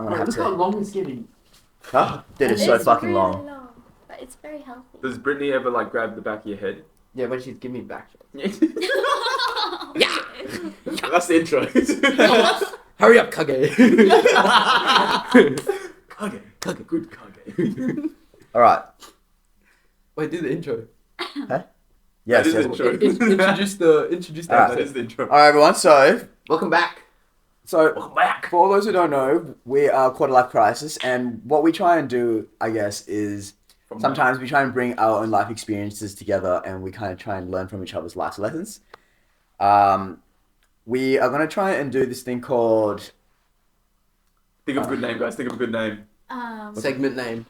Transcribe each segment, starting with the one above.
I'm gonna have Look how to. long it's getting. Huh? Dude, it's so fucking really long. But it's very healthy. Does Brittany ever like grab the back of your head? Yeah, when she's giving me back shots. Yeah. That's the intro. Hurry up, Kage. Kage. Good Kage. All right. Wait, do the intro. Yes. That is yes. the intro. Introduce the Alright. That is the intro. All right, everyone. So Welcome back. Welcome back. for all those who don't know, we are Quarter Life Crisis, and what we try and do, I guess, is sometimes we try and bring our own life experiences together, and we kind of try and learn from each other's life lessons. We are gonna try and do this thing called. Think of a good name, guys. Think of a good name. Segment name.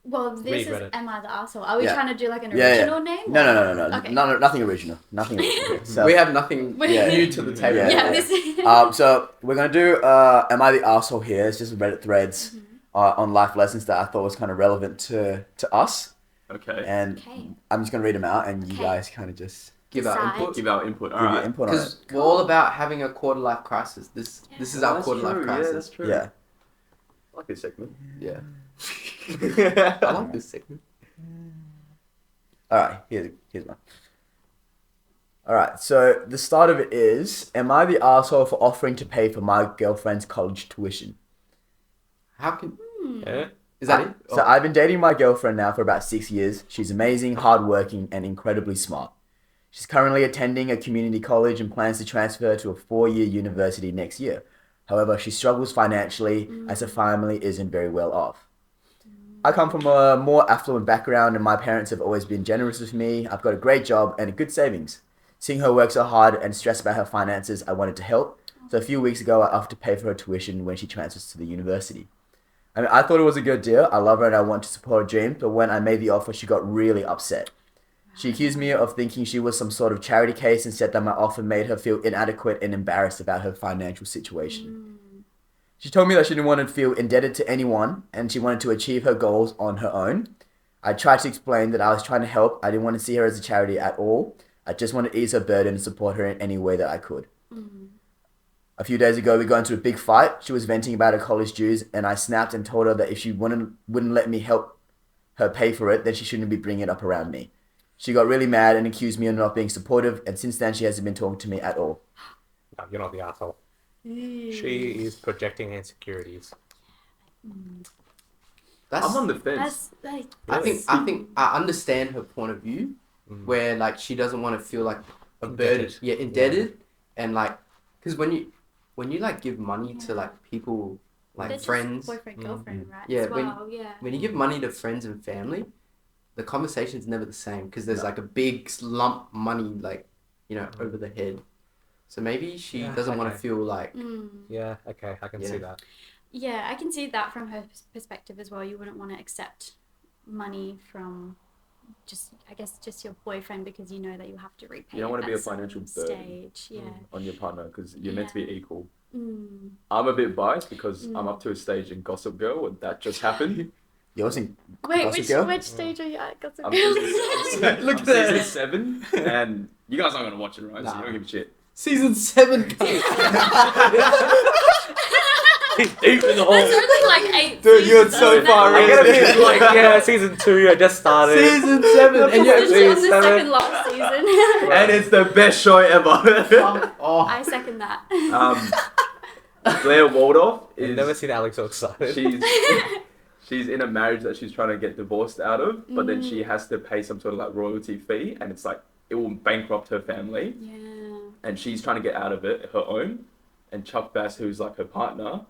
Well, this is Read it. Am I the Arsehole? Are we Yeah. trying to do like an Yeah, original name? No. Okay. No, nothing original. Nothing original. So, We have nothing Yeah. new to the table. Yeah. Yeah, this is... so we're gonna do Am I the Arsehole here? It's just Reddit threads on life lessons that I thought was kind of relevant to us, Okay. and Okay. I'm just gonna read them out, and you Okay. guys kind of just Give our Decide. input. Give our input. give your Alright. input on it. Because we're all about having a quarter life crisis. This is our That's quarter life true, Yeah, crisis. that's true. Yeah. I like this segment. Yeah. I like this segment. All right. Here's one. All right. So the start of it is: Am I the asshole for offering to pay for my girlfriend's college tuition? How can... Yeah. Is that it? So I've been dating my girlfriend now for about 6 years. She's amazing, hardworking, and incredibly smart. She's currently attending a community college and plans to transfer to a 4-year university next year. However, she struggles financially as her family isn't very well off. I come from a more affluent background and my parents have always been generous with me. I've got a great job and a good savings. Seeing her work so hard and stress about her finances, I wanted to help. So a few weeks ago, I offered to pay for her tuition when she transfers to the university. I mean, I thought it was a good deal. I love her and I want to support her dreams, but when I made the offer, she got really upset. She accused me of thinking she was some sort of charity case and said that my offer made her feel inadequate and embarrassed about her financial situation. She told me that she didn't want to feel indebted to anyone and she wanted to achieve her goals on her own. I tried to explain that I was trying to help. I didn't want to see her as a charity at all. I just wanted to ease her burden and support her in any way that I could. A few days ago, we got into a big fight. She was venting about her college dues, and I snapped and told her that if she wouldn't let me help her pay for it, then she shouldn't be bringing it up around me. She got really mad and accused me of not being supportive, and since then, she hasn't been talking to me at all. No, you're not the asshole. She is projecting insecurities. That's, I'm on the fence. That's like... I think I understand her point of view, where like she doesn't want to feel like a burden, Indebted. yeah, indebted, and like, because when you like give money to like people like That's just friends, boyfriend, girlfriend, right? Yeah, As well, yeah. when you give money to friends and family, the conversation's never the same because there's like a big lump money like over the head. So maybe she Yeah, doesn't want to okay. feel like Yeah, okay, I can see that. Yeah, I can see that from her perspective as well. You wouldn't want to accept money from just your boyfriend because you know that you have to repay. You don't want to be a at some financial burden stage. Yeah. on your partner because you're meant to be equal. Mm. I'm a bit biased because I'm up to a stage in Gossip Girl where that just happened. You're listening, Wait, Gossip Girl? which stage are you at? Gossip I'm Girl? Look at season 7, and you guys aren't gonna watch it, right? So Nah. you don't give a shit. season 7. He's deep in the hole. There's only like 8 Dude, you're seasons, so isn't far it? I get a bit like, yeah, season 2, yeah, just started. Season 7, and It's you're literally on the second last season. And it's the best show ever. I second that. Blair Waldorf I've is never seen Alex so excited. she's in a marriage that she's trying to get divorced out of, but then she has to pay some sort of like royalty fee, and it's like it will bankrupt her family, Yeah. and she's trying to get out of it her own. And Chuck Bass, who's like her partner,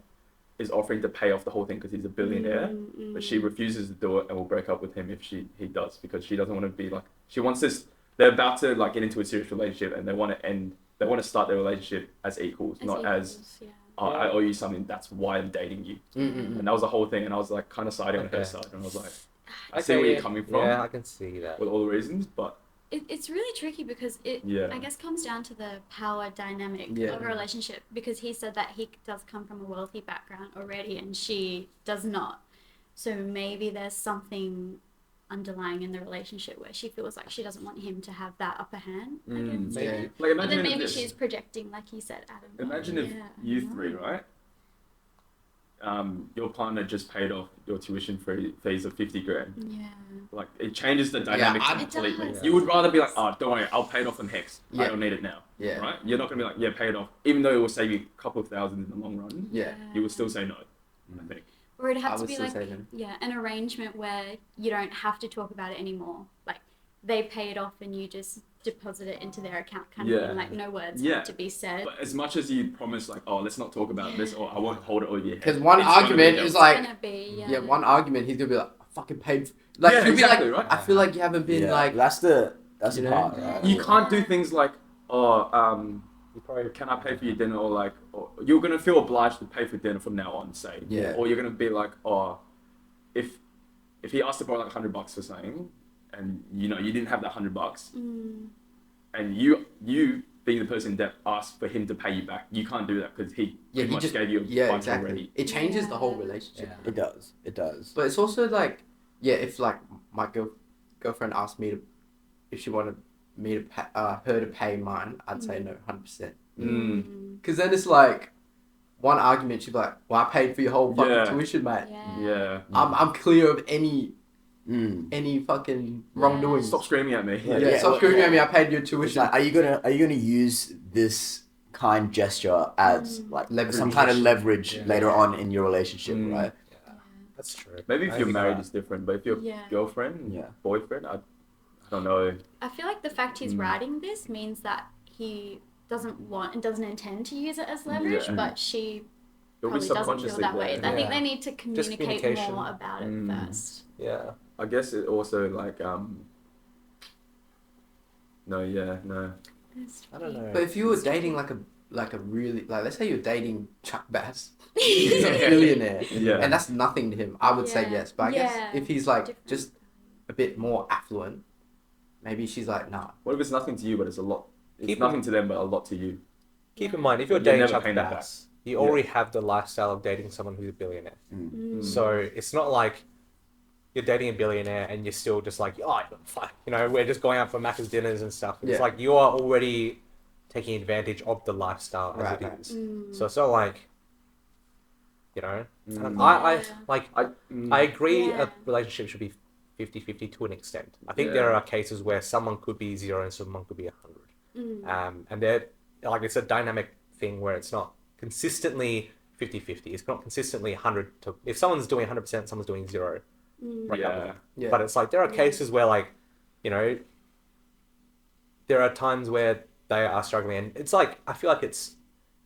is offering to pay off the whole thing because he's a billionaire, but she refuses to do it and will break up with him if he does because she doesn't want to be like she wants this. They're about to like get into a serious relationship and they want to start their relationship as equals, not as yeah. oh, I owe you something. That's why I'm dating you. And that was the whole thing. And I was like kind of siding on her Okay. side, and I was like, I see where you're coming from Yeah, I can see that. with all the reasons, but It's really tricky because it, Yeah. I guess, comes down to the power dynamic Yeah. of a relationship because he said that he does come from a wealthy background already and she does not. So maybe there's something underlying in the relationship where she feels like she doesn't want him to have that upper hand. I guess, yeah. yeah. like But imagine then if, maybe this, she's projecting, like you said, Adam. imagine if Yeah, you I know. three, right, your partner just paid off your tuition fees of 50 grand. Yeah. Like, it changes the dynamic I- completely. It does. You would rather be like, oh, don't worry, I'll pay it off in Hex. I Yeah. don't need it now. Yeah. Right? You're not going to be like, yeah, pay it off. Even though it will save you a couple of thousand in the long run, Yeah. you will still say no, I think. Or it'd I have to would be still like, say no. yeah, an arrangement where you don't have to talk about it anymore. Like, they pay it off and you just deposit it into their account kind of Yeah. thing. Like, no words Yeah. have to be said. But as much as you promise, like, oh, let's not talk about this, or I won't hold it over your head. Because one it's gonna argument be is held. like, It's gonna be, yeah, one argument he's gonna be like, I fucking paid. Yeah, He'll exactly, be like, right? I feel like you haven't been Yeah, like, that's the you know? part, right? You can't do things like, oh, You probably can I pay for your dinner, or like, or you're gonna feel obliged to pay for dinner from now on, say, Yeah. or you're gonna be like, oh, if he asked to borrow like $100 for something, and you know you didn't have that $100, and you being the person in debt asked for him to pay you back, you can't do that because he pretty much gave you a bunch exactly. already. It changes the whole Yeah. relationship. Yeah. It does. But it's also like, yeah, if like my girlfriend asked me to, if she wanted me to pay, her to pay mine, I'd say no, 100%. Because then it's like, one argument she'd be like, well, I paid for your whole fucking Yeah. tuition, mate. Yeah. I'm clear of any Mm. fucking wrongdoing. Stop screaming at me. Yeah, Yeah, stop well, screaming yeah. at me. I paid your It's tuition. like, are you gonna use this kind gesture as like Leverage. some kind of leverage Yeah. later on in your relationship, Mm. right? That's true. Maybe if I you're think married, about it's different. But if you're Yeah. girlfriend, Yeah. boyfriend, I don't know. I feel like the fact he's writing this means that he doesn't want and doesn't intend to use it as leverage, Yeah. but she It'll be probably doesn't feel subconsciously that way. there. I think Yeah. they need to communicate communication. more about it first. Yeah. I guess it also like no, yeah, no. I don't know. But if you were dating like a really, like, let's say you're dating Chuck Bass, he's a billionaire, Yeah. and that's nothing to him, I would say Yeah. yes. But I Yeah. guess if he's like Different. just a bit more affluent, maybe she's like, nah. What if it's nothing to you, but it's a lot? It's Keep nothing to them, but a lot to you. Keep in mind, if you're You're dating never Chuck paying that Bass, you already have the lifestyle of dating someone who's a billionaire. So it's not like you're dating a billionaire and you're still just like, oh, fuck, you know, we're just going out for Macca's dinners and stuff. It's Yeah. like you are already taking advantage of the lifestyle as Right, it right. is. So it's not like, you know, Mm. I agree Yeah. a relationship should be 50-50 to an extent. I think Yeah. there are cases where someone could be 0 and someone could be 100. And they're like, it's a dynamic thing where it's not consistently 50-50. It's not consistently 100 to, if someone's doing 100%, someone's doing 0. Break up with Yeah. them. Yeah. But it's like, there are cases where, like, you know, there are times where they are struggling, and it's like, I feel like it's,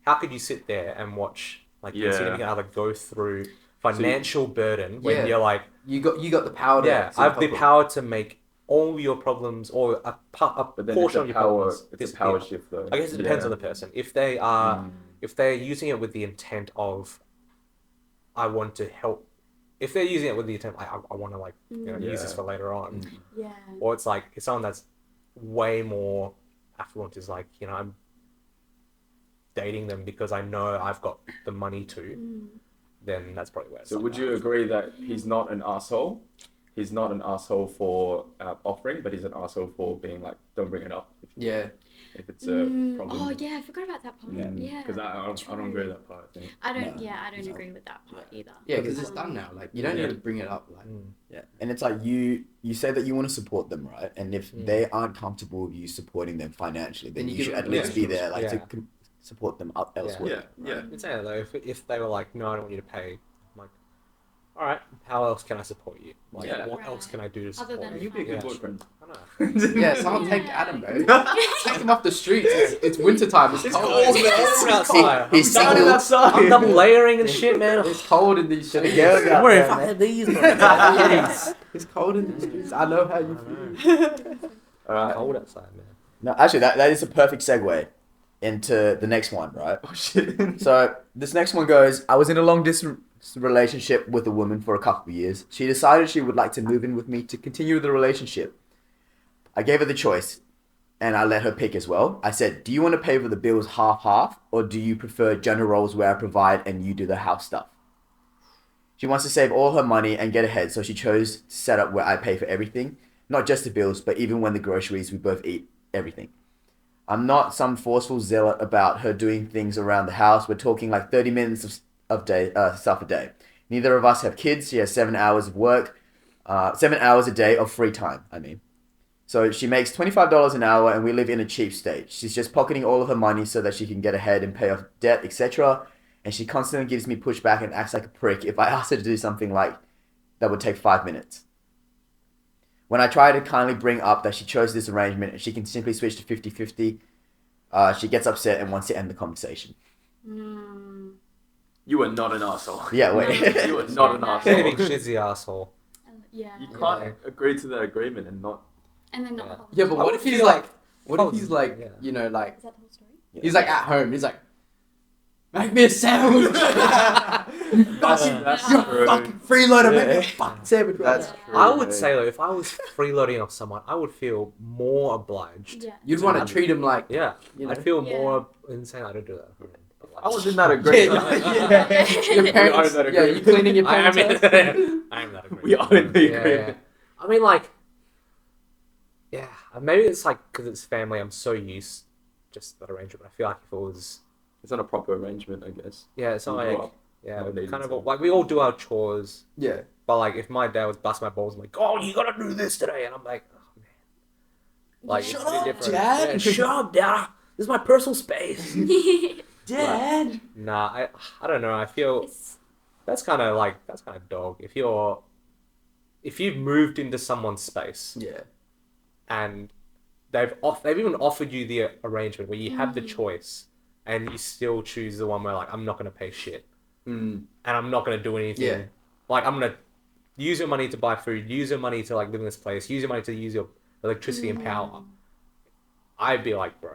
how could you sit there and watch like your Yeah. significant other go through financial burden when Yeah. you're like, You got the power to. yeah, I have the power to make all your problems or a But then portion it's of your a power. problems It's a power disappear. shift, though. I guess it depends on the person. If they are, if they're using it with the intent of, I want to help. If they're using it with the intent, like, I want to, like, you know, use this Yeah. for later on, Yeah. or it's like, if someone that's way more affluent is like, you know, I'm dating them because I know I've got the money to, then that's probably where it's So like would that. you agree that he's not an asshole? He's not an asshole for offering, but he's an asshole for being like, don't bring it up Yeah. if it's a problem. Oh yeah, I forgot about that part. Yeah. Because I don't agree with that part. I think. I don't. No. Yeah, I don't agree with that part either. Yeah, because it's done now. Like, you don't Yeah. need to bring it up. Like, Yeah, and it's like you say that you want to support them, right? And if they aren't comfortable with you supporting them financially, then Then you you should give at them least be permission. there, like Yeah. to support them up elsewhere. Yeah, yeah. I'd say that though, if they were like, no, I don't want you to pay, I'm like, all right, how else can I support you? Like, Yeah. what else can I do to Other support than you? You'd be a good Yeah. boyfriend. I don't know. yeah, someone take Adam, bro. Take him off the streets. It's wintertime. It's cold. It's outside. He's I'm single. double, I'm double layering and shit, man. It's cold in these streets. Girls out I'm wearing there, man. fucking these, bro. It's cold in these streets. I know how you feel. All right. Cold outside, man. No, actually, that is a perfect segue into the next one, right? Oh shit. So this next one goes, I was in a long distance relationship with a woman for a couple of years. She decided she would like to move in with me to continue the relationship. I gave her the choice and I let her pick as well. I said, do you want to pay for the bills half, or do you prefer gender roles where I provide and you do the house stuff? She wants to save all her money and get ahead, so she chose to set up where I pay for everything. Not just the bills, but even when the groceries, we both eat everything. I'm not some forceful zealot about her doing things around the house. We're talking like 30 minutes stuff a day. Neither of us have kids. She has 7 hours of work, 7 hours a day of free time. I mean, so she makes $25 an hour, and we live in a cheap state. She's just pocketing all of her money so that she can get ahead and pay off debt, etc. And she constantly gives me pushback and acts like a prick if I ask her to do something like that would take 5 minutes. When I try to kindly bring up that she chose this arrangement and she can simply switch to 50-50, she gets upset and wants to end the conversation. You are not an asshole. Yeah, wait. You are not an I think asshole. she's the asshole. Yeah. You can't agree to that agreement and not. And then not. Yeah, but I what would if he's feel like, like- what if he's like, Yeah. you know, like, Is that the whole story? he's like at home, he's like, make me a sandwich. That's You're true. a fucking freeloader, make me a Yeah. fucking sandwich. That's Yeah. true. I would mate. say though, if I was freeloading off someone, I would feel more obliged. Yeah. You'd want to treat him like, Yeah, you know. I'd feel Yeah. more insane. I don't do that. I was in that agreement. Your We parents, own that yeah, you agreement. cleaning your I am parents' in, house? I am that agreement. We own the Yeah, agreement. I mean, like, yeah, maybe it's like because it's family. I'm so used just that arrangement. I feel like if it was, It's not a proper arrangement, I guess. yeah, it's not You grew like, up yeah, not needing kind of to. like we all do our chores. Yeah. But like, if my dad was busting my balls, I'm like, oh, you gotta do this today, and I'm like, oh man, like, Yeah. it's Shut really up, different. Dad. Yeah, shut up, Dad. This is my personal space. Dad. Nah, I don't know. I feel It's- that's kind of dog. If you've moved into someone's space Yeah. and they've even offered you the arrangement where you have the choice and you still choose the one where like I'm not gonna pay shit and I'm not gonna do anything. Yeah. Like I'm gonna use your money to buy food, use your money to like live in this place, use your money to use your electricity and power. I'd be like, bro,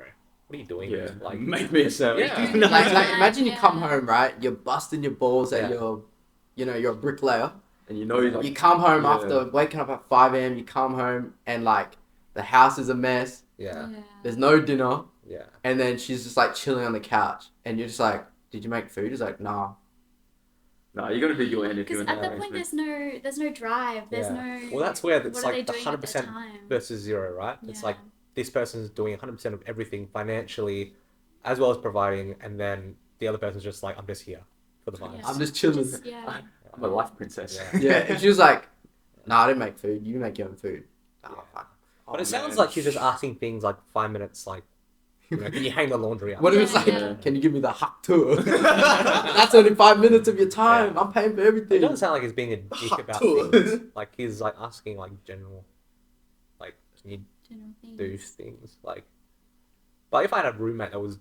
what are you doing? Yeah. Like, Make me a sandwich. Yeah. Like, imagine you Yeah. come home, right? You're busting your balls at Yeah. you're a bricklayer. And you know, like, You come home yeah. after waking up at 5 a.m. You come home and like the house is a mess. yeah, There's no dinner, yeah. and then she's just like chilling on the couch, and you're just like, "Did you make food?" He's like, "Nah." nah, you're gonna be your end if you Because want at that point, there's no drive. There's Yeah. no. Well, that's where it's what are they like the doing at that 100% time? versus 0, right? It's Yeah. like this person's doing 100% of everything financially, as well as providing, and then the other person's just like, I'm just here for the vibes. Yeah. I'm just chilling. Yeah. I'm a life princess. Yeah. Yeah, and she was like, "Nah, I didn't make food. You make your own food." Oh, Yeah. fuck. But it sounds man. like she's just asking things like 5 minutes, like, you know, can you hang the laundry up? What if it's Yeah, like, yeah. "Can you give me the hak tour?" That's only 5 minutes of your time. Yeah. I'm paying for It everything. doesn't sound like he's being a dick Hot about tour. things. Like he's like asking like general, like can you General things. do things like. But if I had a roommate that was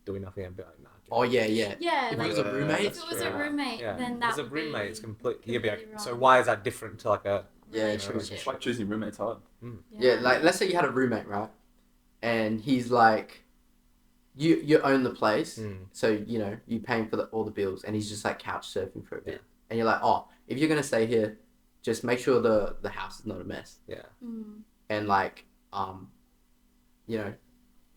doing nothing, I'd be like, nah. Oh yeah, yeah. Yeah, If it like was a roommate? if it was a Yeah. roommate, Yeah, then that as a would roommate, be it's completely. You'd be like, completely so wrong. why is that different to like a? Yeah, relationship. true. It's like choosing roommates hard. Yeah, like let's say you had a roommate, right? And he's like, you own the place, Mm. so you know you paying for all the bills, and he's just like couch surfing for a bit, Yeah. and you're like, oh, if you're gonna stay here, just make sure the house is not a mess, Yeah. and like you know,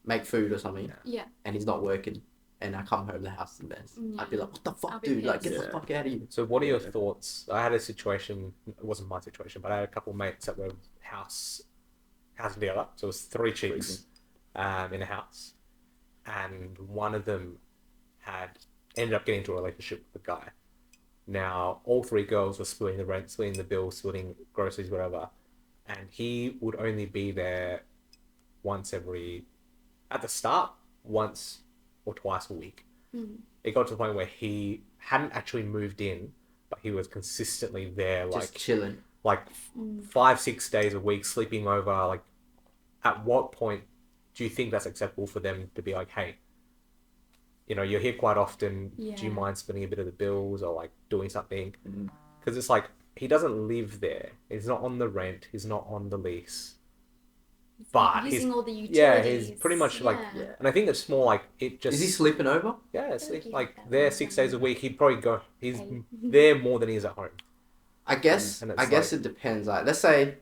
make food or something, Yeah. Yeah. and he's not working, and I come home, the house is a mess. I'd be Yeah. like, what the I'll fuck, be dude? Like, get pissed. the fuck out of here. So what are your Yeah. thoughts? I had a situation. It wasn't my situation, but I had a couple of mates that were house together. So it was three chicks in a house, and one of them had ended up getting into a relationship with a guy. Now all three girls were splitting the rent, splitting the bills, splitting groceries, whatever, and he would only be there at the start, once or twice a week. It got to the point where he hadn't actually moved in, but he was consistently there, Just chilling. like 5-6 days a week, sleeping over. Like, at what point do you think that's acceptable for them to be like, hey, you know, you're here quite often. Do you Yeah. mind splitting a bit of the bills or like doing something? Mhm. Because it's like he doesn't live there. He's not on the rent. He's not on the lease. But using he's all the utilities. yeah, he's pretty much like, Yeah. and I think it's more like it just. Is he sleeping over? Yeah, it's Okay, like that there makes 6 days a sense. week. He'd probably go. He's Okay. there more than he is at home. I guess. And it's I guess like- it depends. Like, let's say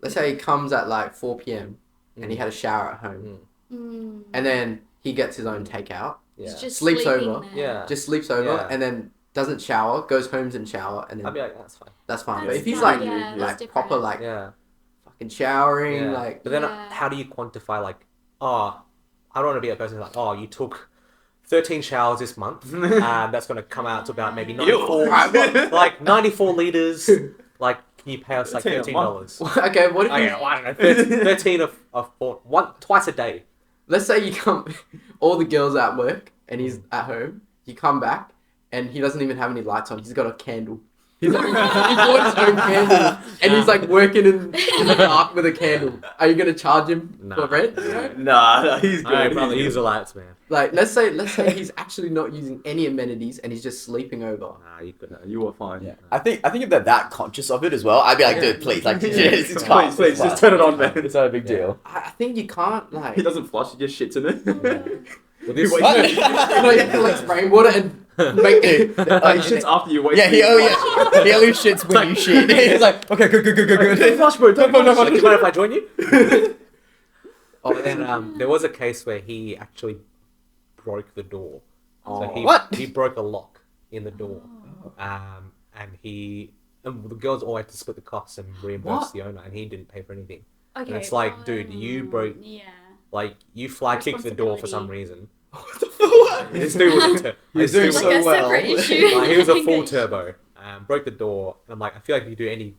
he comes at like 4 p.m. and he had a shower at home, and then he gets his own takeout, Yeah, He's just Sleeps sleeping over. there. yeah. just sleeps over, Yeah. and then doesn't shower, goes home and shower, and I'd then be like, that's fine. that's fine. But That's if he's fine, like yeah, that's proper different. like Yeah, fucking showering, yeah. like But then Yeah. how do you quantify like, oh, I don't want to be a person who's like, oh, you took 13 showers this month. That's going to come out to about maybe Ew. 94, like 94 liters. Like, can you pay us like 13 a $13? Okay, what if Okay, you, well, I don't know. 13 twice a day. let's say you come, all the girls are at work and he's at home. You come back and he doesn't even have any lights on. He's got a candle. He's like, he bought his own candle and he's like working in the dark with a candle. Are you gonna charge him Nah. for rent? You know? Nah, he's good. Alright, brother, he's use good. the lights, man. Like let's say he's actually not using any amenities and he's just sleeping over. Nah, you couldn't. Nah, you are fine. Yeah. I think if they're that conscious of it as well, I'd be like, Yeah. dude, please, like, Yeah. it's Please, calm, please, it's just fine. turn it on, man. It's not a big Yeah. deal. I think you can't like. He doesn't flush, he just shits in it. Well, this, Wait, What? You know, you have to like rainwater and make it. He shits after you wait. Yeah, he only shits when you shit. He's like, okay, good. Don't flush, bro. Don't like, flush. do you mind if I join you? Oh, and there was a case where he actually broke the door. So he, What? he broke a lock in the door. And the girls all had to split the costs and reimburse What? the owner, and he didn't pay for anything. Okay. And it's like, dude, you broke, Yeah. like, you fly kicked the door for some reason. What? This dude was a You're doing Like so a well. separate issue. like, he was a full English. turbo. Broke the door, and I'm like, I feel like if you do any,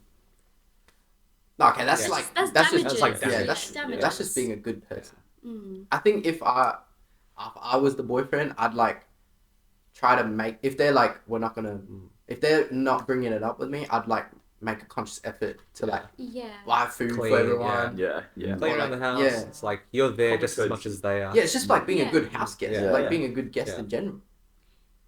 Okay, that's Yeah. like That's that's just damages. like yeah, damage. Damages. that's just being a good person. Mm. I think if I was the boyfriend, I'd like try to make if they're like we're not gonna if they're not bringing it up with me, I'd like make a conscious effort to like Yeah. buy food Clean, for everyone. Yeah. clean Or around the like- house. yeah. It's like you're there Common just as much courtesy. as they are. Yeah, it's just like being Yeah. a good house guest, Yeah. like Yeah. being a good guest Yeah. in general.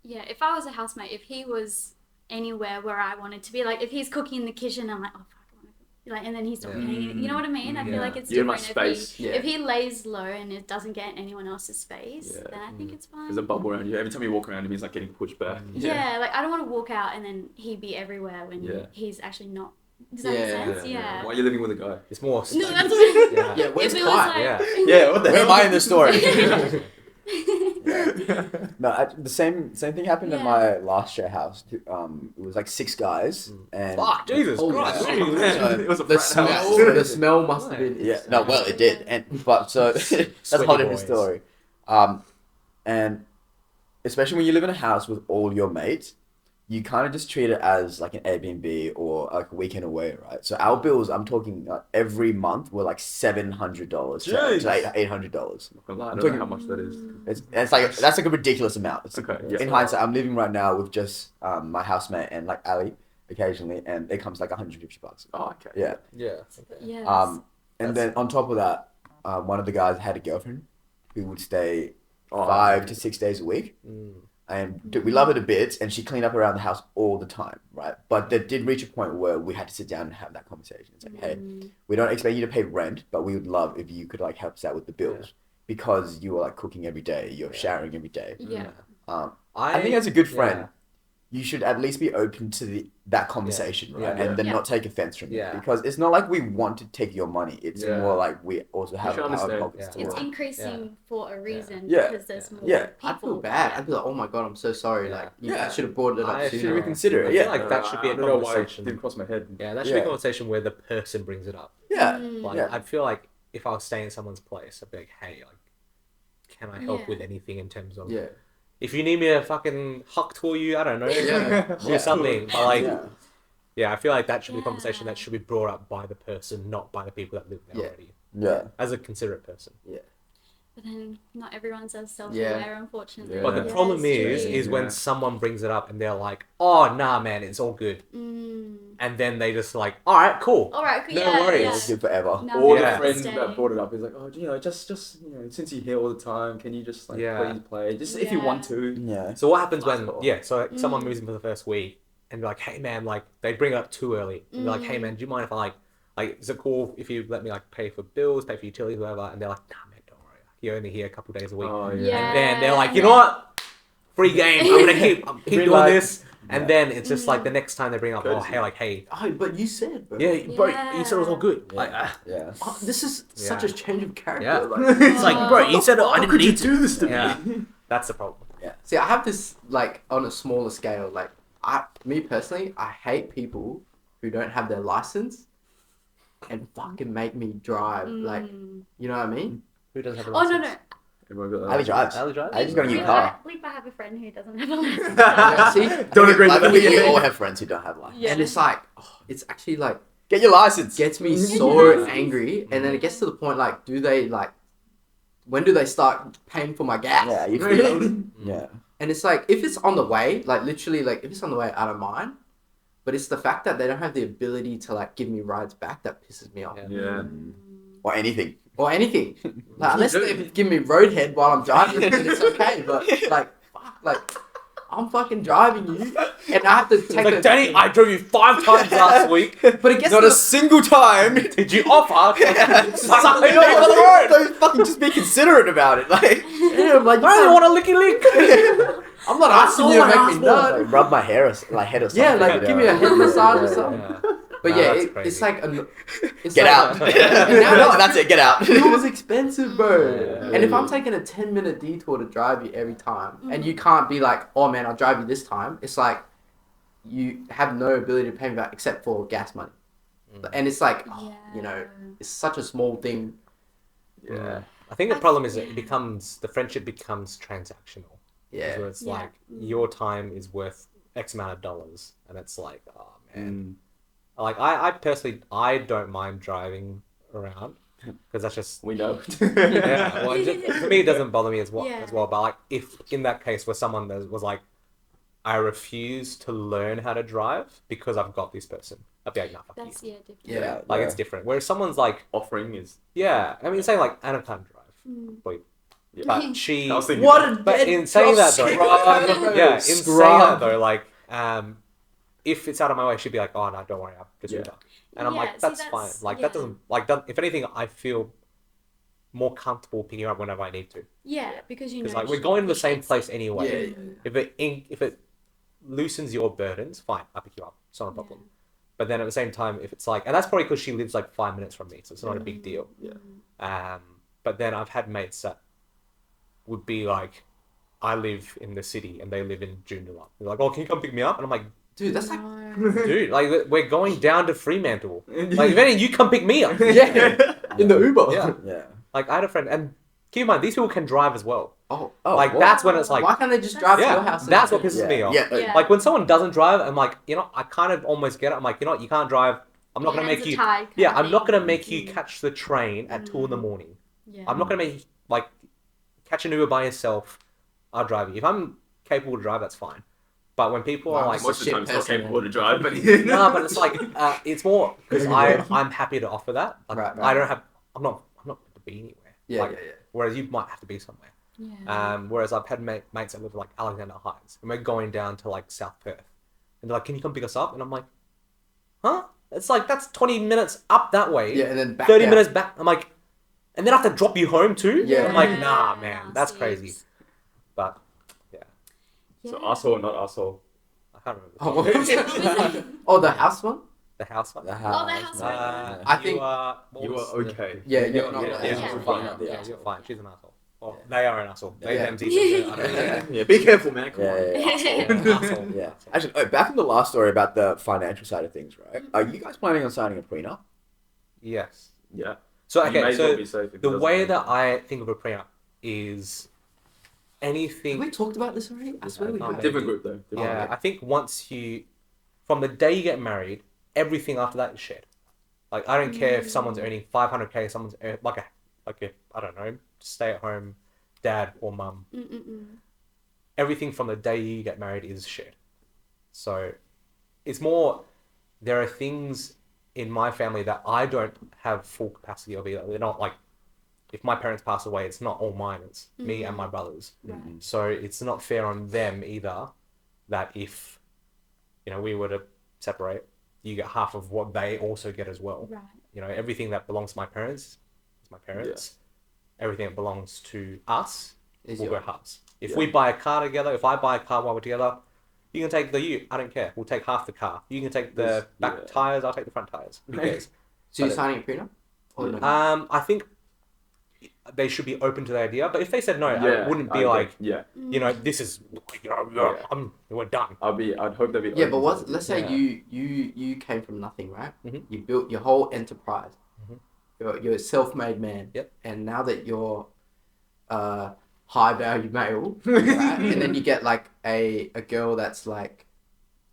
Yeah, if I was a housemate, if he was anywhere where I wanted to be, like if he's cooking in the kitchen, I'm like, oh fuck, I want to cook. Like, and then he's not Yeah. paying it. You know what I mean? I Yeah. feel like it's You're in my different space. Yeah. if he lays low and it doesn't get in anyone else's space, Yeah. then I think it's fine. There's a bubble around you. Every time you walk around him, he's like getting pushed back. Yeah, like I don't want to walk out and then he be everywhere when Yeah. he's actually not. Does that Yeah. make sense? Yeah. Why are you living with a guy? It's more. No, that's what. Yeah. Yeah, where's if it was Khai? like, Yeah. Yeah, what the Where hell? am I in the story? No, the same thing happened in Yeah. my last share house. It was like 6 guys, and Fuck, Jesus Holy Christ. shit. It was a The frat house. smell, the smell must have been. yeah, no, well, it did, but so that's a whole Sweaty different boys. story. And especially when you live in a house with all your mates, you kind of just treat it as like an Airbnb or like a weekend away, right? So our bills, I'm talking every month, were like $700 to Jeez. $800. I don't know talking- how much that is. It's like that's like a ridiculous amount. It's, Okay, yeah. In hindsight, I'm living right now with just my housemate and like Ali occasionally, and it comes like $150. Oh, okay. Yeah. Yeah. Yes. And then on top of that, one of the guys had a girlfriend who would stay Oh, 5 to 6 days a week. And dude, we love her to bits, and she cleaned up around the house all the time, right? But there did reach a point where we had to sit down and have that conversation. It's like, hey, we don't expect you to pay rent, but we would love if you could like help us out with the bills because you are like cooking every day, you're showering every day. yeah. I think as a good friend, you should at least be open to that conversation, right? Yeah. And then Yeah. not take offense from Yeah. it, because it's not like we want to take your money. It's Yeah. more like we also have should our understand. pockets Yeah. to It's work. increasing for a reason Yeah. because there's more Yeah. people. I'd feel bad. I'd be like, oh my god, I'm so sorry. Yeah. Like, you Yeah. should have brought it up I sooner. should reconsider I it. feel Yeah, like that should be a I don't know why it conversation. didn't cross my head. Yeah, that should be Yeah. a conversation where the person brings it up. Yeah, Like, yeah. I'd feel like if I was staying in someone's place, I'd be like, hey, like, can I help Yeah. with anything in terms of Yeah. if you need me to fucking huck tour you, I don't know, Yeah. do something. But like, Yeah. yeah, I feel like that should be a Yeah. conversation that should be brought up by the person, not by the people that live there Yeah. already. Yeah. As a considerate person. But then not everyone's as self-aware, Yeah. unfortunately. Yeah. But the Yeah, problem it's is true. when Yeah. someone brings it up and they're like, "Oh, nah, man, it's all good," Mm. and then they just like, "All right, cool." All right, No yeah, worries. yeah. It's good forever. Now Or we Yeah. the have to friend stay. that brought it up is like, oh, you know, just you know, since you're here all the time, can you just like Yeah. please play? Just if you Yeah. want to. Yeah. So what happens That's when cool. so like, someone Mm. moves in for the first week and they're like, "Hey, man, like they bring it up too early." And they're like, "Hey, man, do you mind if I like is it cool if you let me like pay for bills, pay for utilities, whatever?" And they're like, "Nah, man, don't worry. You're only here a couple days a week." Oh Yeah. And then they're like, "You know what? Free game. I'm gonna keep Green doing light. this." And Yeah. then it's just like the next time they bring up, "Oh, Courtesy. hey, like, hey, Oh, but you said, bro. yeah, bro, you said it was all good." Yeah. Like, Yeah. Oh, this is such Yeah. a change of character. Yeah. Like, it's like, bro, you said I How didn't could you need to. do this to Yeah. me? That's the problem. see, I have this like on a smaller scale. Like, me personally, I hate people who don't have their license and fucking make me drive. Like, Mm. you know what I mean? Who doesn't have a Oh no license? no. Everyone got Ali drives. Ali drives? I just got a new Leap, car. I have a friend who doesn't have a license. Yeah, see? Don't agree with We me. all have friends who don't have license. Yeah. And it's like, it's actually like, Get your license. gets me Yeah. so angry. And then it gets to the point like, when do they start paying for my gas? Yeah, you know what I feel- mean? Yeah. And it's like, if it's on the way, like literally, like if it's on the way, I don't mind. But it's the fact that they don't have the ability to like give me rides back that pisses me off. Yeah. Yeah. Or anything. Or anything. Like, unless they give me roadhead while I'm driving, then it's okay. But like, fuck, like, I'm fucking driving you, and I have to take Like, Danny, I drove you 5 times last week. But it gets Not to a the single time. Did you offer? Suck me off on the road. Don't fucking just be considerate about it. Like, yeah, I'm like, you I can't- only want a licky lick. I'm not asking you to make me nut. Like, rub my hair or like head or something. Yeah, like you give know. me a head massage or Yeah. something. But Nah, yeah, that's it's crazy. like it's Get like, out. now No, that's it. Get out. It was expensive, bro. Yeah. And if I'm taking a 10-minute detour to drive you every time, and you can't be like, oh man, I'll drive you this time, it's like you have no ability to pay me back except for gas money. And it's like, oh, you know, it's such a small thing. Yeah. I think the problem is that the friendship becomes transactional. Yeah. So it's Yeah. like your time is worth X amount of dollars, and it's like, oh man. Like I personally, I don't mind driving around because that's just We know. yeah. Well, for me, it doesn't bother me as well. Yeah. As well, but like if in that case where someone that was like, I refuse to learn how to drive because I've got this person, I'd be like, nah, fuck you. That's different. Yeah. Like it's different. Whereas someone's like, Offering is. yeah, I mean, say like Anna can't drive, Yeah. but she. I was thinking What a But dead in saying that though, scrub. yeah, in saying Scrub. that though, like, if it's out of my way, she'd be like, "Oh no, don't worry, I'll just Yeah. Uber," and I'm Yeah, like, see, "That's that's- fine." Like yeah. that doesn't like that. If anything, I feel more comfortable picking her up whenever I need to, Yeah, because you know. because like we're she going to the same appreciates place it. anyway. Yeah. If it loosens your burdens, fine, I'll pick you up. It's not a problem. But then at the same time, if it's like, and that's probably because she lives like 5 minutes from me, so it's not a big deal. Yeah. But then I've had mates that would be like, I live in the city and they live in Joondalup. They're like, "Oh, can you come pick me up?" And I'm like, Dude, that's like, "Dude, like we're going down to Fremantle. Like, if anything, you come pick me up." yeah, in the Uber. Yeah. Yeah. Like I had a friend, and keep in mind, these people can drive as well. Oh, Like what? that's when it's like, why can't they just drive to your yeah, house? that's what pisses me off. Yeah. Yeah. Like when someone doesn't drive, I'm like, I kind of almost get it. I'm like, you know what, you can't drive. I'm not Your gonna make hands are you. tied kind Yeah, of I'm not thing. gonna make you catch the train at 2 in the morning. Yeah. I'm not gonna make you like catch an Uber by yourself. I'll drive you. If I'm capable to drive, that's fine. But when people are Wow, like, Most of the shit time, it's not person, capable to drive, but no, but it's like it's more because I'm happy to offer that. Like, Right, right. I don't have. I'm not meant to be anywhere. Yeah, Like, yeah. Whereas you might have to be somewhere. Yeah. Whereas I've had mates that live like Alexander Heights, and we're going down to like South Perth, and they're like, "Can you come pick us up?" And I'm like, "Huh?" It's like that's 20 minutes up that way, Yeah, and then back 30 down. minutes back. I'm like, and then I have to drop you home too. Yeah. I'm like, nah, man, Yeah, that's see, crazy. it's- But So Yeah. asshole, not asshole. I can't remember Oh, what was it? Oh, the house one? the house one. The Oh, the house. house. I think- you are. what You was are the- okay. Yeah, Yeah, you're not. yeah, yeah, you're yeah, fine. yeah. Yeah, you're fine. She's an asshole. Well, they are an asshole. They Yeah. them's each other. I don't know. Yeah, be careful, man. Come Yeah, on. yeah, yeah. Yeah, asshole. Yeah. Actually, back on the last story about the financial side of things, right? Are you guys planning on signing a prenup? Yes. Yeah. So You may okay, as well so be safe if it the doesn't way rain. that I think of a prenup is Have anything. we talked about this already? I swear we No, have. maybe. Different group though. Different Yeah, group. I think once from the day you get married, everything after that is shared. Like I don't care if someone's earning 500K, someone's like a I don't know, stay at home dad or mum. Everything from the day you get married is shared. So it's more, there are things in my family that I don't have full capacity of either. They're not like, if my parents pass away, it's not all mine, it's me and my brothers. Right. So it's not fair on them either that if, we were to separate, you get half of what they also get as well. Right. Everything that belongs to my parents is my parents. Everything that belongs to us Is will your- go halves. If Yeah. we buy a car together, if I buy a car while we're together, you can take the ute. I don't care. We'll take half the car. You can take the There's- back yeah. tires. I'll take the front tires. Who cares? So you're But- signing a prenup? Or no? I think they should be open to the idea. But if they said no, I Yeah, wouldn't be I like, agree. Yeah, this is, Yeah. we're done. I'd hope they'd be. Yeah, open but to what? it. Let's say Yeah. you came from nothing, right? Mhm. You built your whole enterprise. Mhm. You're a self-made man. Yep. And now that you're high value male, right? And then you get like a girl that's like,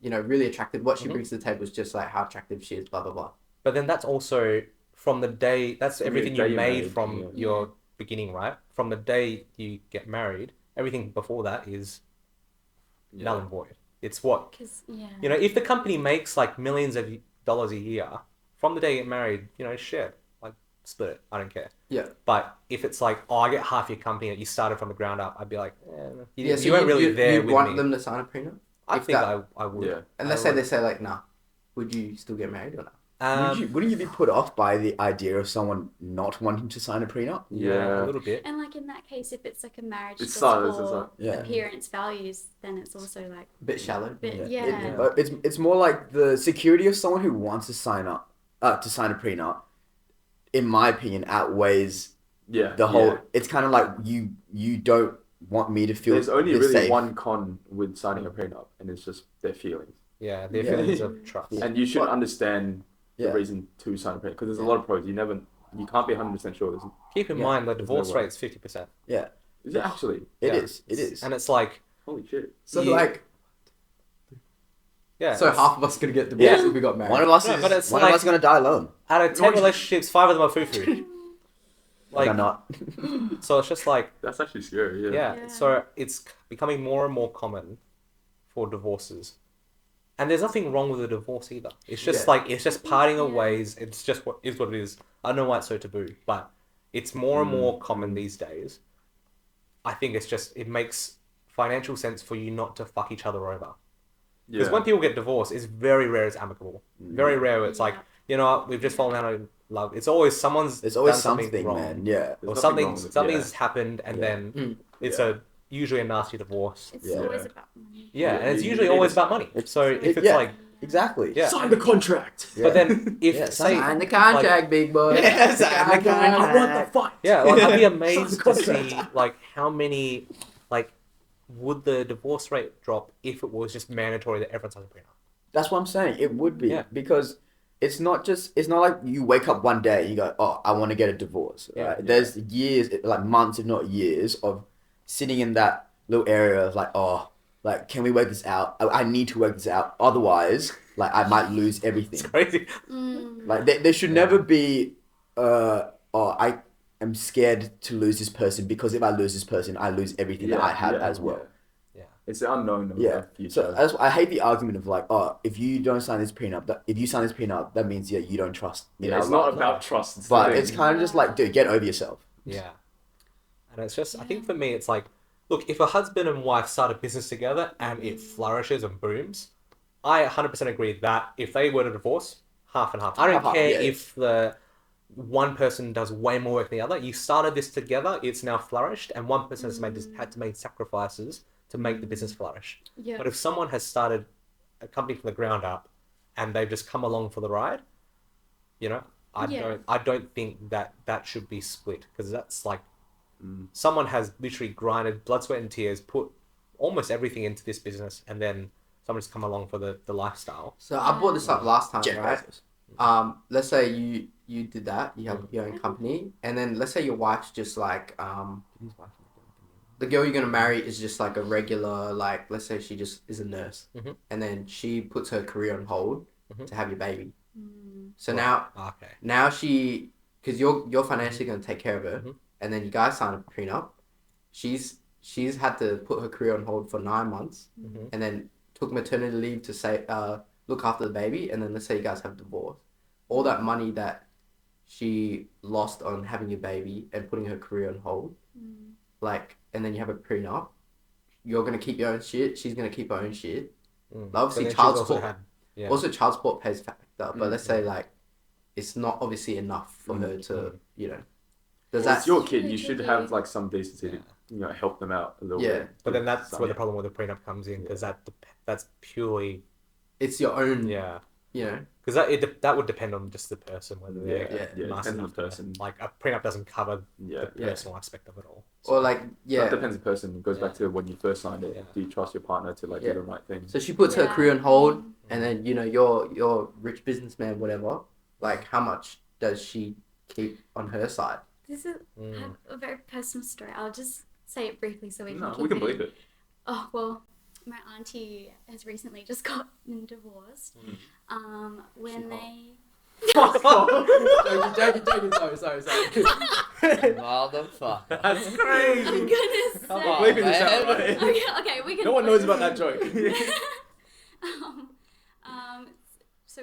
you know, really attractive. What she brings to the table is just like how attractive she is, blah blah blah. But then that's also from the day. That's From the everything day you you're made married, from yeah. your beginning, right? From the day you get married, everything before that is null and void. It's what Because yeah. you know. If the company makes like millions of dollars a year from the day you get married, you know, share, like split it. I don't care. Yeah. But if it's like, oh, I get half your company that you started from the ground up, I'd be like, Yeah, so you weren't really there you'd with want me. them to sign a prenup? I if think that- I would. Yeah. And let's I say would. they say like, nah, would you still get married or not? Wouldn't you be put off by the idea of someone not wanting to sign a prenup? Yeah, a little bit. And like in that case, if it's like a marriage It's just silence, for it's like- Yeah. appearance values, then it's also like A bit shallow. bit, Yeah. yeah. But it's more like the security of someone who wants to sign a prenup, in my opinion, outweighs Yeah. the whole. yeah. It's kind of like you don't want me to feel. There's only this really safe. one con with signing a prenup, and it's just their feelings. Yeah, their Yeah. feelings of trust. Yeah. And you should But- understand Yeah. the reason to sign a prenup because there's a Yeah. lot of pros. You can't be 100% sure. Keep in Yeah. mind the There's divorce no way. rate's 50%. Yeah, Is it actually? it Yeah. is. It is. And it's like, Holy shit. So You- like, yeah. so it's- half of us gonna get divorced Yeah. if we got married. One of us No, is. but it's One like- of us is gonna die alone. out of 10 No, relationships, 5 of them are foo-foo. Like, Like, I'm not. so it's just like, That's actually scary. Yeah. yeah. Yeah. So it's becoming more and more common for divorces. And there's nothing wrong with a divorce either. It's just Yeah. like, it's just parting of Yeah. ways. It's just what it is. I don't know why it's so taboo, but it's more and more common these days. I think it's just, it makes financial sense for you not to fuck each other over. Because Yeah. when people get divorced, it's very rare it's amicable. Very rare where it's like, Yeah. you know what, we've just fallen out of love. It's always someone's There's always done something, something, wrong. man. Yeah. There's Or nothing wrong with it, something's happened and Yeah. then it's usually a nasty divorce. It's Yeah. always about money. Yeah, Yeah, and it's you usually need always to- about money. So if it- it's yeah. like, Exactly. yeah. Sign the contract. Yeah. But then if Yeah, say, Sign the contract, big boy. Yeah, sign the contract. I want the fight. yeah, like I'd be amazed Sign to the contract. see like how many, like, would the divorce rate drop if it was just mandatory that everyone signs a prenup? That's what I'm saying. It would be Yeah. because it's not like you wake up one day and you go, "Oh, I want to get a divorce." Yeah. Right? There's years, like months, if not years, of sitting in that little area of like, "Oh, like, can we work this out? I need to work this out. Otherwise, like, I might lose everything." It's crazy. Like, there should never be, I am scared to lose this person because if I lose this person, I lose everything that I have as well. Yeah. It's the unknown of Yeah. the future. So I hate the argument of like, oh, if you don't sign this prenup, if you sign this prenup, that means you don't trust. in yeah, our it's not love. about trust. It's But the it's thing. kind of just like, dude, get over yourself. Yeah. And it's just, I think for me, it's like, look, if a husband and wife start a business together and it flourishes and booms, I 100% agree that if they were to divorce, half and half. I don't Half, care yeah. if the one person does way more work than the other. You started this together, it's now flourished, and one person has had to make sacrifices to make the business flourish. Yeah. But if someone has started a company from the ground up and they've just come along for the ride, you know, I don't think that should be split because that's like someone has literally grinded blood, sweat, and tears, put almost everything into this business, and then someone's come along for the lifestyle. So I brought this up last time, Jeff right? Bezos. Let's say you did that, you have your own company, and then let's say your wife's just like the girl you're gonna marry is just like a regular, like, let's say she just is a nurse, Mhm. and then she puts her career on hold Mhm. to have your baby. Mm. So Right. Okay. now she, because you're financially gonna take care of her, Mhm. and then you guys sign a prenup. She's had to put her career on hold for 9 months, Mhm. and then took maternity leave to say look after the baby, and then let's say you guys have divorce. All that money that she lost on having your baby and putting her career on hold, Mm. like, and then you have a prenup, you're gonna keep your own shit, she's gonna keep her own shit. Mm. Obviously, But then child she's also support. yeah. Also, child support pays factor, but let's say Mm. like it's not obviously enough for her to, Mm. you know. Does Well, that? it's your kid. You Really should tricky. have like some decency Yeah. to help them out a little Yeah. bit. But then that's Some- where the problem with the prenup comes in because that's purely It's your own. yeah. You know. Because that would depend on just the person whether they're Yeah. nice Depends on enough the person. to, like a prenup doesn't cover Yeah. the personal aspect of it all. Or like That yeah. depends on the person. It goes Yeah. back to when you first signed it. Yeah. Do you trust your partner to like Yeah. do the right thing? So she puts her Yeah. career on hold, and then you know you're rich businessman, whatever. Like, how much does she keep on her side? This is I have a very personal story. I'll just say it briefly so we can No, keep we can it believe in. it. Oh, well, my auntie has recently just gotten divorced. When they... Joking. Sorry. Motherfucker. That's crazy. I'm gonna say... Come on, Bleeping this man. out, right? Okay, we can... No one knows about that joke. So...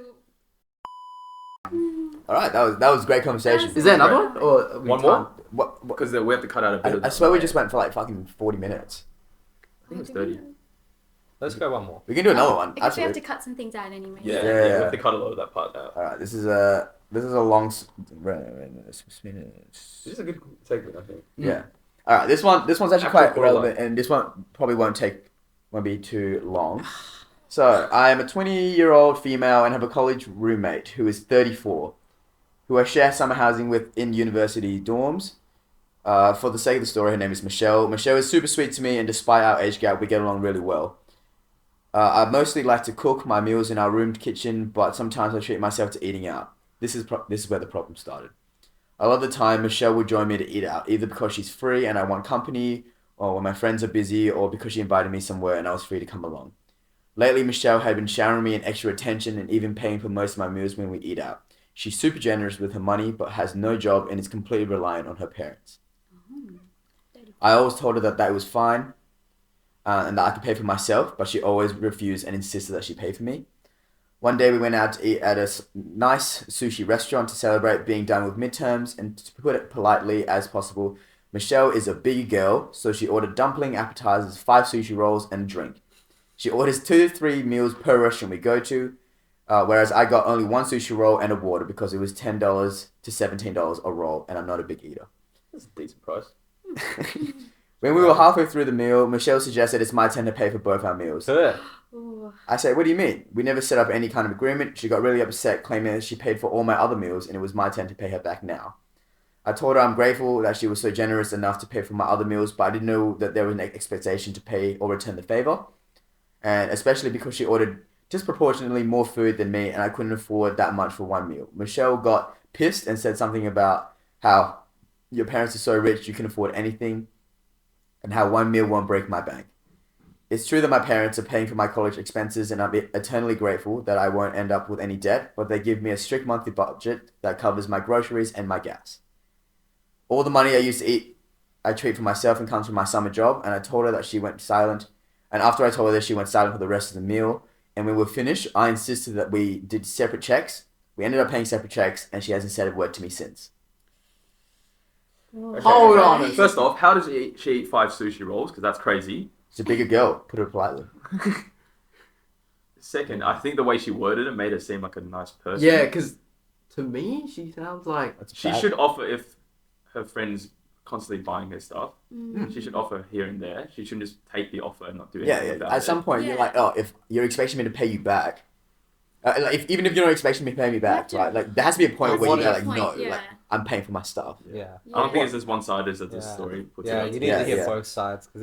All right, that was great conversation. That Is there another one? Or are we One more? timed? What? Because we have to cut out a bit of I swear we just went for like fucking 40 minutes. I think it was 30. Let's go one more. We can do another one. Because we have Absolutely. to cut some things out anyway. Yeah, Yeah. we have to cut a lot of that part out. All right, this is a long. This is a good segment, I think. Yeah. All right, this one's actually After quite a relevant, and this one probably won't be too long. So I am a 20-year-old female and have a college roommate who is 34, who I share summer housing with in university dorms. For the sake of the story, her name is Michelle. Michelle is super sweet to me, and despite our age gap, we get along really well. I mostly like to cook my meals in our roomed kitchen, but sometimes I treat myself to eating out. This is where the problem started. A lot of the time, Michelle would join me to eat out, either because she's free and I want company, or when my friends are busy, or because she invited me somewhere and I was free to come along. Lately, Michelle had been showering me an extra attention and even paying for most of my meals when we eat out. She's super generous with her money, but has no job and is completely reliant on her parents. I always told her that was fine, and that I could pay for myself, but she always refused and insisted that she pay for me. One day we went out to eat at a nice sushi restaurant to celebrate being done with midterms, and to put it politely as possible, Michelle is a big girl, so she ordered dumpling, appetizers, 5 sushi rolls, and a drink. She orders 2 to 3 meals per restaurant we go to, whereas I got only 1 sushi roll and a water because it was $10 to $17 a roll, and I'm not a big eater. That's a decent price. When we were halfway through the meal, Michelle suggested it's my turn to pay for both our meals. Ooh. I said, what do you mean? We never set up any kind of agreement. She got really upset, claiming that she paid for all my other meals and it was my turn to pay her back now. I told her I'm grateful that she was so generous enough to pay for my other meals, but I didn't know that there was an expectation to pay or return the favor. And especially because she ordered disproportionately more food than me and I couldn't afford that much for one meal. Michelle got pissed and said something about how your parents are so rich you can afford anything and how one meal won't break my bank. It's true that my parents are paying for my college expenses and I'm eternally grateful that I won't end up with any debt, but they give me a strict monthly budget that covers my groceries and my gas. All the money I used to eat, I treat for myself and comes from my summer job, and I told her that she went silent. And after I told her that, she went silent for the rest of the meal. And when we were finished, I insisted that we did separate checks. We ended up paying separate checks, and she hasn't said a word to me since. Ooh. Okay. Hold on. First off, how does she eat 5 sushi rolls? Because that's crazy. She's a bigger girl, put it politely. Second, I think the way she worded it made her seem like a nice person. Yeah, because to me, she sounds like... That's She bad. should offer, if her friends constantly buying her stuff, Mm. she should offer here and there. She shouldn't just take the offer and not do Yeah, anything about at it. some point, you're Yeah. like, oh, if you're expecting me to pay you back, even if you're not expecting me to pay me back, Yeah. right? Like, there has to be a point That's where you the go, like, point, no, yeah. like, I'm paying for my stuff. Yeah. I don't Yeah. think it's as one-sided as this Yeah. story puts Yeah, it. you need Yeah, to hear yeah. both sides because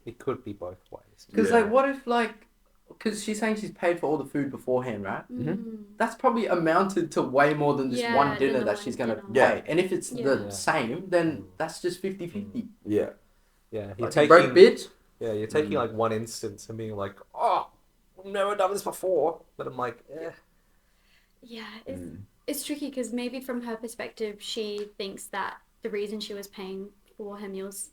it could be both ways. Because, Yeah. like, what if, like... Because she's saying she's paid for all the food beforehand, right? Mm. That's probably amounted to way more than just Yeah, one than dinner the that one she's going to dinner. Yeah. pay. And if it's Yeah. the Yeah. same, then that's just 50-50. Yeah. Yeah, you're Like, taking broke bitch. Yeah, you're taking like one instance and being like, oh, I've never done this before. But I'm like, Yeah, it's tricky because maybe from her perspective, she thinks that the reason she was paying for her meals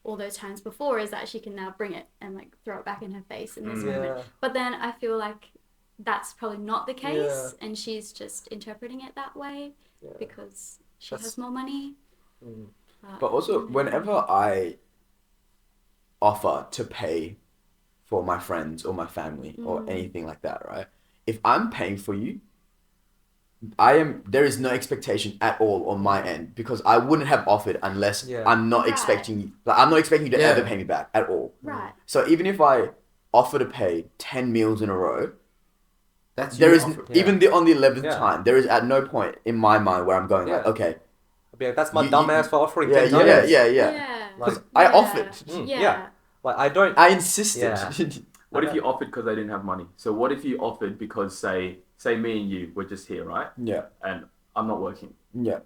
all those times before is that she can now bring it and like throw it back in her face in this moment. yeah, But then I feel like that's probably not the case, Yeah. and she's just interpreting it that way yeah. because she That's- has more money. Mm. But also, whenever I offer to pay for my friends or my family or anything like that, right? If I'm paying for you, there is no expectation at all on my end because I wouldn't have offered unless Yeah. I'm not Right. expecting you. Like, I'm not expecting you to Yeah. ever pay me back at all. Right. So even if I offer to pay 10 meals in a row, That's there you is offer- Yeah. even on the 11th Yeah. time, there is at no point in my mind where I'm going like, Yeah. okay, I'd be like, that's my You- dumb you- ass for offering yeah, 10 times. yeah. Like, I Yeah. offered. Yeah. Like, I don't. I insisted. Yeah. What if you offered because they didn't have money? So what if you offered because, say me and you were just here, right? yeah, And I'm not working. yeah.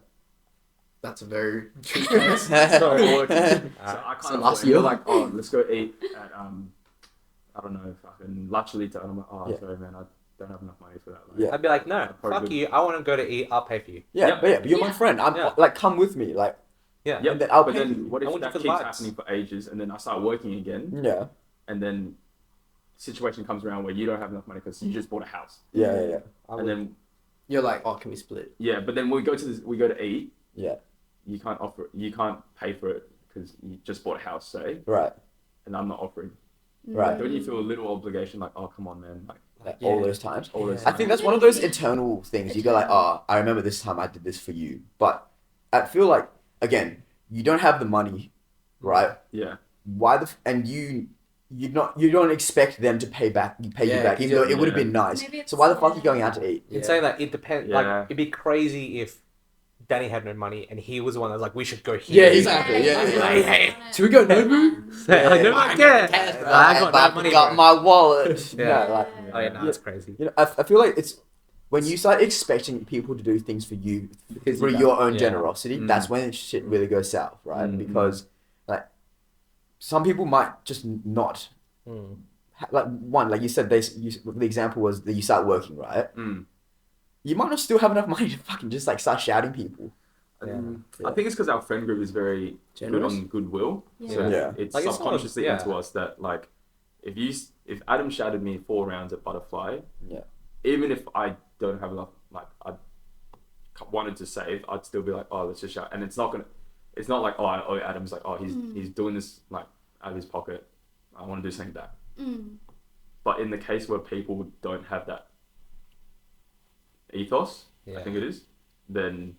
That's a very true case. So I So kind of last we're year- like, oh, let's go eat at I don't know, fucking La Cholita. And I'm like, oh, Yeah. sorry, man, I don't have enough money for that. Like, Yeah. I'd be like, no, Probably fuck good. you. I want to go to eat. I'll pay for you. Yeah, but you're my Yeah. friend. I'm Yeah. like, come with me. Like, Yeah. Yep. and then I'll But pay then you. what I if want you that for the keeps vibes. happening for ages, and then I start working again, Yeah, and then situation comes around where you don't have enough money because you just bought a house, yeah. and then You're like, oh, can we split? yeah, but then we go to eat. Yeah. You can't pay for it because you just bought a house, say, Right. and I'm not offering. Right. Don't you feel a little obligation, like, oh, come on, man, like All those times. all those Yeah. I think that's one of those internal things. You go like, oh, I remember this time I did this for you. But I feel like, again, you don't have the money, right? Yeah. Why and you don't expect them to pay you back, even though it would have been nice. Maybe it's- So why the fuck are you going out to eat? In saying that, it depends. Yeah. Like, it'd be crazy if Danny had no money and he was the one that was like, we should go here. Yeah, exactly. Yeah. Hey, hey. Should we go Nobu? Like, no, I I got can't. cash, bro. I got no money. got bro. my wallet. Yeah. No, like, Oh yeah, no, that's crazy. you know, I feel like it's when you start expecting people to do things for you Because through you your own Yeah. generosity, Mm. that's when shit really goes south, right? Mm. Because like some people might just not Mm. like one, like you said, the example was that you start working, right? Mm. You might not still have enough money to fucking just like start shouting people. I think it's because our friend group is very Generous? good on goodwill. Yeah. So Yeah. it's Like, it's subconsciously almost- into us that like if Adam shouted me 4 rounds at Butterfly, Yeah. even if I don't have enough, like I wanted to save, I'd still be like, oh, let's just shout. And it's not like, oh, Adam's like, oh, he's doing this like out of his pocket. I want to do something back. But in the case where people don't have that ethos, Yeah. I think it is, then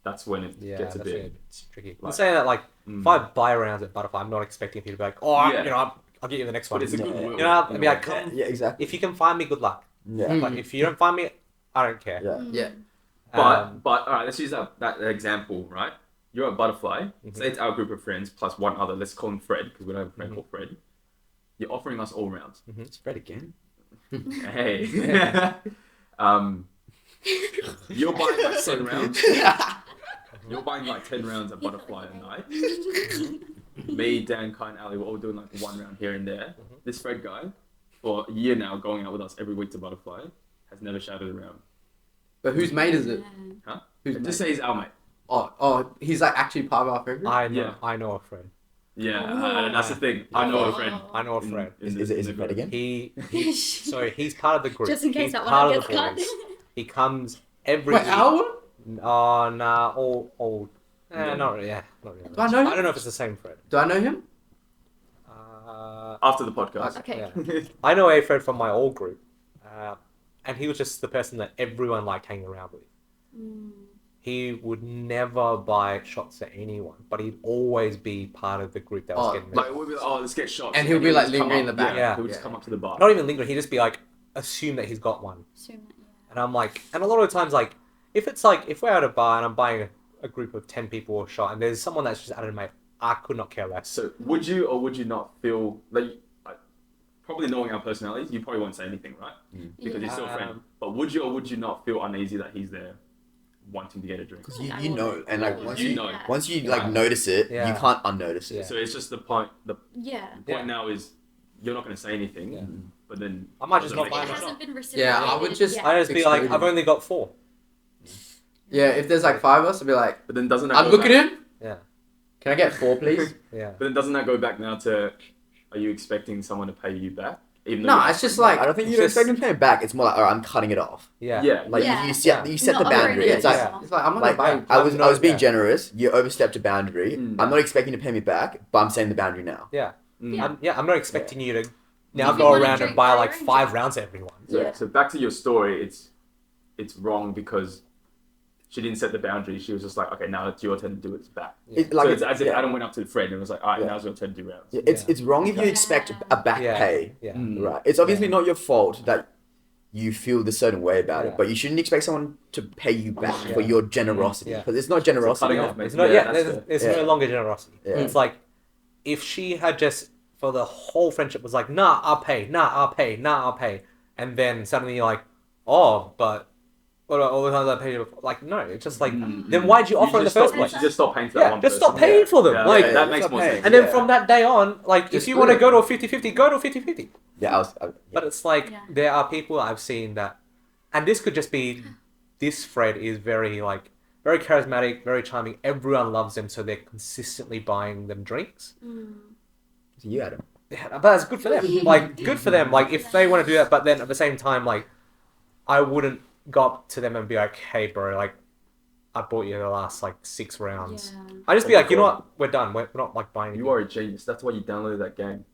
that's when it Yeah, gets a that's bit. really it's tricky. I'm like- saying that like Mm. if I buy rounds at Butterfly, I'm not expecting people to be like, oh, Yeah. you know, I'll get you the next But one. it's a Yeah. goodwill. You know, I'd in be a like, way. come, Yeah, exactly. if you can find me, good luck. Yeah. Mm. But if you don't find me, I don't care. Yeah. Yeah. But all right, let's use that example, right? You're at Butterfly. Say it's our group of friends plus one other. Let's call him Fred because we don't have a friend called Fred. You're offering us all rounds. It's Fred again. Hey. You're buying like 10 rounds. You're buying like 10 rounds at Butterfly a night. Me, Dan, Kai, and Ali, we're all doing like 1 round here and there. This Fred guy, for a year now, going out with us every week to Butterfly, has never shouted a round. But whose mate is it? Huh? Who's Just mate? say he's our mate. Oh, he's like actually part of our friend group? Yeah. I know a friend. Yeah, Oh. and that's the thing. I know a friend. I know a friend. Is it Fred again? So he's part of the group. Just in case he's that part one of gets the cut. boys. He comes every Wait, week. our one? Oh, nah, all. Yeah. Not really. Yeah, not really. Do I know him? I don't know if it's the same Fred. Do I know him? After the podcast. Okay. Yeah. I know a Fred from my old group, and he was just the person that everyone liked hanging around with. He would never buy shots at anyone, but he'd always be part of the group that was Oh, getting Like, we'll be like, oh, let's get shots. And he'll be, like, just come lingering up- in the back. Yeah. He'll just Yeah. come up to the bar. not even lingering. He'd just be like, assume that he's got one. Assume that, yeah. And I'm like, and a lot of the times, like, if it's like, if we're at a bar and I'm buying a group of 10 people a shot, and there's someone that's just added, mate, I could not care less. So, would you or would you not feel, like, probably knowing our personalities, you probably won't say anything, right? Because he's still a friend. But would you or would you not feel uneasy that he's there wanting to get a drink? Because you know, and like once You you know. once you like Right. notice it, Yeah. you can't unnotice it. Yeah. So it's just the point Yeah. point now is you're not going to say anything, Yeah. but then... I might just not It buy my hasn't shot. been reciprocated. Yeah, I would just- yet. I just be like, Excluded. I've only got 4. Yeah, if there's like 5 of us, I'd be like, But then doesn't that I'm go looking back, in. Yeah. Can I get 4, please? Yeah. But then doesn't that go back now to, are you expecting someone to pay you back? Even though No, you're- it's just like, I don't think It's you'd just- expect him to pay it back. It's more like, alright, I'm cutting it off. Yeah. Yeah. Like Yeah. you set Yeah. you set Not the boundary. offering It's like Yeah. it's like I'm not like buying. I was being Yeah. generous. You overstepped a boundary. Mm. I'm not expecting you to pay me back, but I'm setting the boundary now. Yeah. Mm. Yeah. I'm not expecting you to now If you go wanna around and drink buy by like your own 5 shot. rounds to everyone. Yeah. So back to your story, it's wrong because she didn't set the boundary. She was just like, okay, now it's your turn to do it back. It, So it's as if yeah. Adam went up to Fred and was like, all right, Yeah. now's your turn to do rounds. Yeah, it's wrong if you Yeah. expect a back Yeah. pay. Yeah. Mm. Right. It's obviously not your fault that you feel the certain way about Yeah. it, but you shouldn't expect someone to pay you back Yeah. for your generosity Yeah. because it's not generosity. cutting Yeah. off, mate. It's not, Yeah, yeah, that's there's the- no yeah. longer generosity. Yeah. It's like if she had just for the whole friendship was like, nah, I'll pay, nah, I'll pay, nah, I'll pay, and then suddenly you're like, oh, but What all the times I paid you? Like, no, it's just like, then why'd you offer in the first place? You should just stop paying to that Yeah, one just person. stop paying for them. Yeah, Like, that makes more sense. and then from that day on, like, if Just you want to split go it. to a 50-50, go to a 50-50. Yeah, But it's like, Yeah. there are people I've seen that, and this could just be, this Fred is very, like, very charismatic, very charming. Everyone loves him, so they're consistently buying them drinks. you Adam. Yeah, but it's good for them. Like, good for them. Like, if they want to do that, but then at the same time, like, I wouldn't go up to them and be like, hey, bro, like, I bought you the last, like, 6 rounds. Yeah. I'd just be like, you know what? We're done. We're not, like, buying anything. You are a genius. That's why you downloaded that game.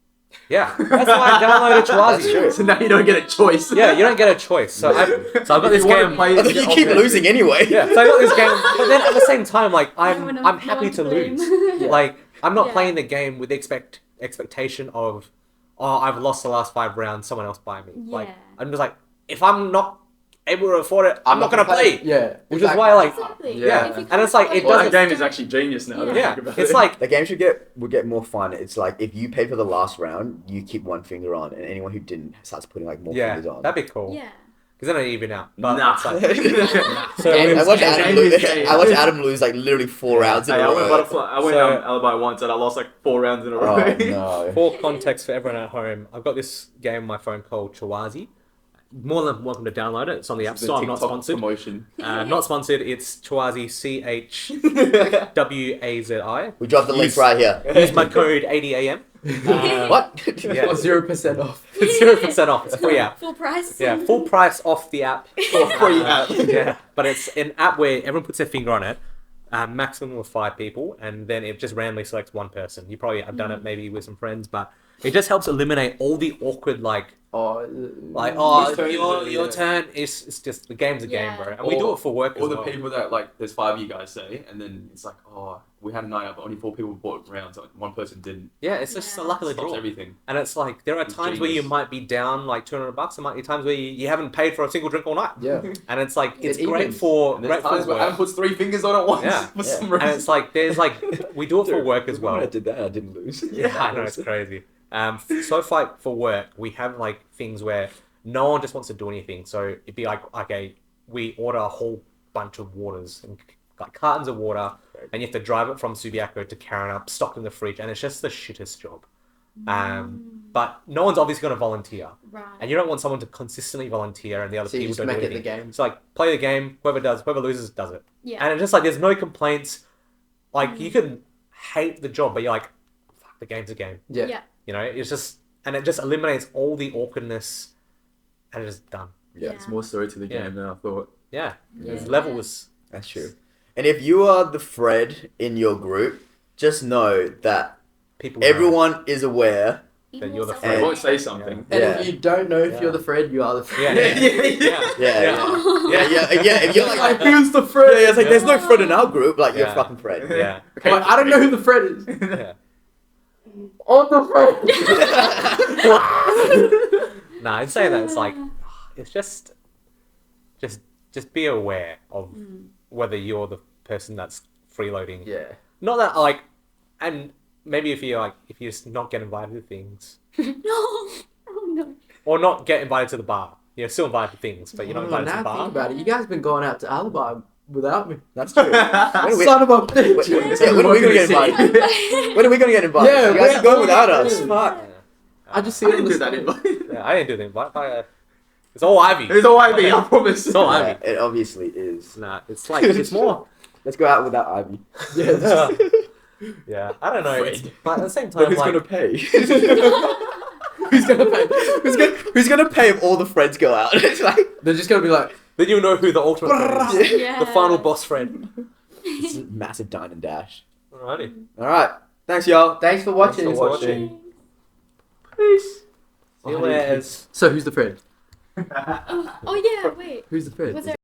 Yeah. That's why I downloaded Chihuahua. That's true. So now you don't get a choice. Yeah, you don't get a choice. So I've got If this you wanna game. play it, You get keep off it. losing anyway. Yeah, so I got this game, but then at the same time, like, No one I'm happy to blame. lose. Yeah. Like, I'm not Yeah. playing the game with the expectation of, oh, I've lost the last 5 rounds, someone else buy me. Like, Yeah. I'm just like, if I'm not able to afford it, I'm not gonna play. Yeah. Which is why, like, Exactly. Yeah. If you And it's like, can't it afford Well, that doesn't- game is actually genius now. Yeah. Yeah, Think about it's it. like, The game would get more fun. It's like if you pay for the last round, you keep one finger on, and anyone who didn't starts putting like more yeah, fingers on. that'd be cool. Yeah. Because then I even out. But Nah. it's like, So I watched game Adam is lose. game. I watched Adam lose like literally 4 rounds in Hey, a I went row. butterfly. I went So- alibi once and I lost like 4 rounds in a row. Oh no! for context for everyone at home, I've got this game on my phone called Chihuahua. More than welcome to download it. It's on the App This is Store. a I'm not TikTok sponsored. Promotion. Not sponsored. It's Chihuahua, CHWAZI. We dropped the link Use- right here. Use my code 80am. What? Yeah. 0% off. It's 0% off. It's a free app. Full price. Yeah, full price off the app. Free app. Yeah, but it's an app where everyone puts their finger on it. Maximum of 5 people, and then it just randomly selects one person. You probably have done it maybe with some friends, but it just helps eliminate all the awkward like oh Whose turn is it? your Yeah. turn. It's just the game's a game, Yeah. bro, and we do it for work Or as the well. people that like, there's 5 of you guys say, and then it's like, oh, we had a night out, but only 4 people bought rounds, like, one person didn't. Yeah, it's just the luck of the Stops draw. everything. And it's like there are It's times where you genius. might be down like $200. There might be times where you haven't paid for a single drink all night. Yeah. And it's like it's It great evens. for And there's great times for where work. Adam puts 3 fingers on at once Yeah. for Yeah. some reason. And it's like there's like we do it for work as When I well. did that, I didn't lose. Yeah, I know it's crazy. So like for work, we have like things where no one just wants to do anything. So it'd be like, okay, we order a whole bunch of waters and like cartons of water, and you have to drive it from Subiaco to Kiran, stocked in the fridge, and it's just the shittest job. But no one's obviously going to volunteer, Right. and you don't want someone to consistently volunteer and the other So you people just don't do make it the anything. game. So like play the game, whoever loses does it. Yeah. And it's just like there's no complaints. Like you can hate the job, but you're like, fuck, the game's a game. Yeah. Yeah. You know, it's just, and it just eliminates all the awkwardness, and it's just done. Yeah, It's more story to the Yeah. game than I thought. Yeah, Yeah. there's levels. that's true. And if you are the Fred in your group, just know that People. know. everyone is aware. That you're the I Fred. won't say something. And Yeah. if you don't know if Yeah. you're the Fred, you are the Yeah, Fred. yeah, yeah. Yeah. If you're like, who's the yeah, Fred? it's like there's no Fred in our group. Like you're Yeah. fucking Fred. Yeah. I'm like, I don't know who the Fred is. Yeah. I'm the Fred. Nah, I'd say that it's like, it's just be aware of whether you're the person that's freeloading. Yeah. Not that like, and maybe if you're just not get invited to things, No. Oh no. or not get invited to the bar. You're still invited to things, but you're not invited to now the think bar. about it. You guys been going out to Alibi without me. That's true. When are we, Son of a bitch. when are we gonna get invited? When are we gonna get invited? Yeah, you guys when- are going without us. Yeah. Fuck. I just I see it on didn't the do that story. invite. Yeah, I didn't do the invite. It's all Ivy. It's all Ivy, I promise. It's all Yeah, Ivy. it obviously is. Nah, it's like it's more. Let's go out without Ivy. Yeah. Yeah, I don't know. Fred. But at the same But time, who's like, gonna pay? Who's gonna pay? Who's gonna pay if all the friends go out? It's like They're just gonna be like, then you'll know who the ultimate friend is. Yeah. The final boss friend. it's a massive dine and dash. Alrighty. All right, thanks y'all. thanks for watching. Thanks for watching. Peace. See you later. So who's the Fred? Oh yeah. Wait. Who's the Fred? Was there